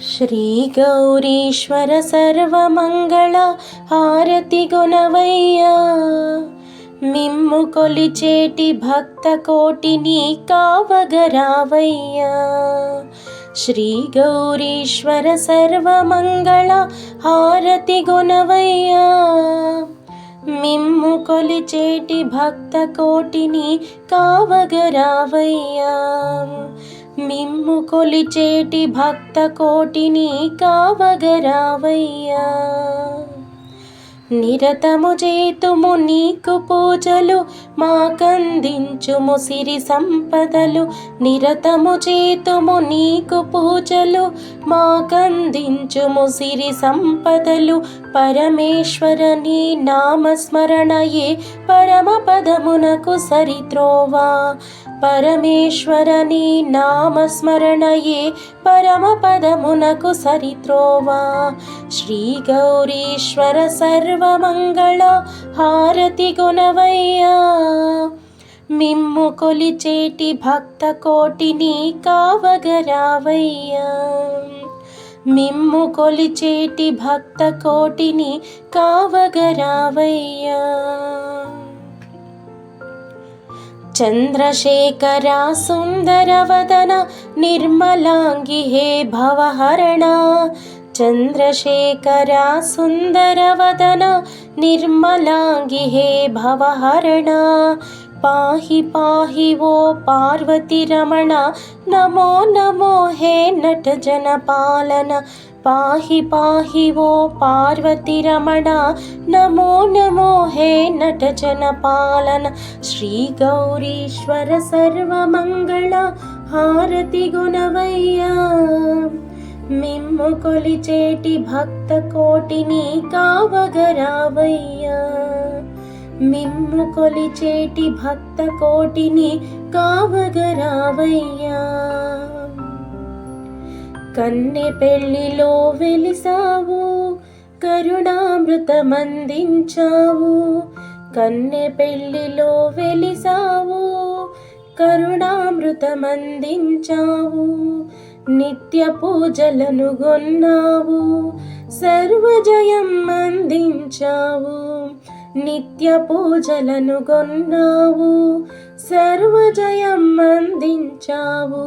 శ్రీ గౌరీశ్వర సర్వమంగళ హారతి గుణవయ్యా, మిమ్ము కొలిచేటి భక్త కోటిని కావగరావయ్యా. శ్రీ గౌరీశ్వర సర్వమంగళ హారతి గుణవయ్యా, మిమ్ము కొలిచేటి భక్త కోటిని కావగరావయ్యా. మిమ్ము కొలిచేటి భక్త కోటిని కావగరావయ్యా. నిరతము చేతుము నీకు పూజలు, మాకందించుము సిరి సంపదలు. నిరతము చేతుము నీకు పూజలు, మాకందించుము సిరి సంపదలు. పరమేశ్వర నీ నామస్మరణయే పరమ పదమునకు సరిత్రోవా. పరమేశ్వర నీ నామస్మరణయే పరమ పదమునకు సరిత్రోవా. శ్రీ గౌరీశ్వర సర్వమంగళ హారతి గుణవయ్యా, మిమ్ము కొలిచేటి భక్త కోటిని కావగరావయ్యా. మిమ్ము కొలిచేటి భక్త కోటిని కావగరావయ్యా. చంద్రశేఖర సుందరవదన నిర్మలాంగి హే భవహరణ. చంద్రశేఖర సుందరవదన నిర్మలాంగి హే భవహరణ. పాహి పాహి ఓ పార్వతి రమణ, నమో నమో హే నట జన పాలన. పాహి పాహి ఓ పార్వతి రమణ, నమో నమో హే నట జన పాలన. శ్రీ గౌరీశ్వర సర్వమంగళ హారతి గుణవయ్యా, మిమ్ము కొలిచేటి భక్త కోటిని కావగరావయ్యా. మిమ్ము కొలిచేటి భక్త కోటిని కావగరావయ్యా. కన్నె పెళ్లిలో వెలిసావు, కరుణామృతమందించావు. కన్నె పెళ్లిలో వెలిసావు, కరుణామృతమందించావు. నిత్య పూజలను గొన్నావు, సర్వజయం అందించావు. నిత్య పూజలను గొన్నావు, సర్వజయం అందించావు.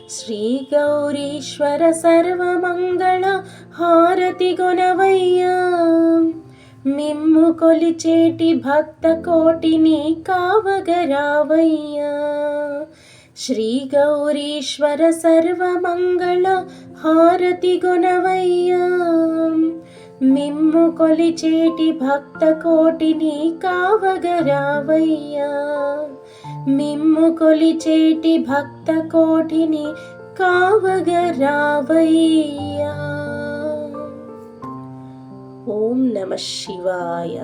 శ్రీ గౌరీశ్వర సర్వమంగళ హారతి గుణవయ్యా, మిమ్ము కొలిచేటి భక్త కోటిని కావగరావయ్యా. శ్రీ గౌరీశ్వర సర్వమంగళ హారతి గుణవయ్యా, మిమ్ము కొలిచేటి భక్త కోటిని కావగరావయ్యా. మిమ్ము కొలిచేటి భక్త కోటిని కావగరావయ్యా. ఓం నమః శివాయ.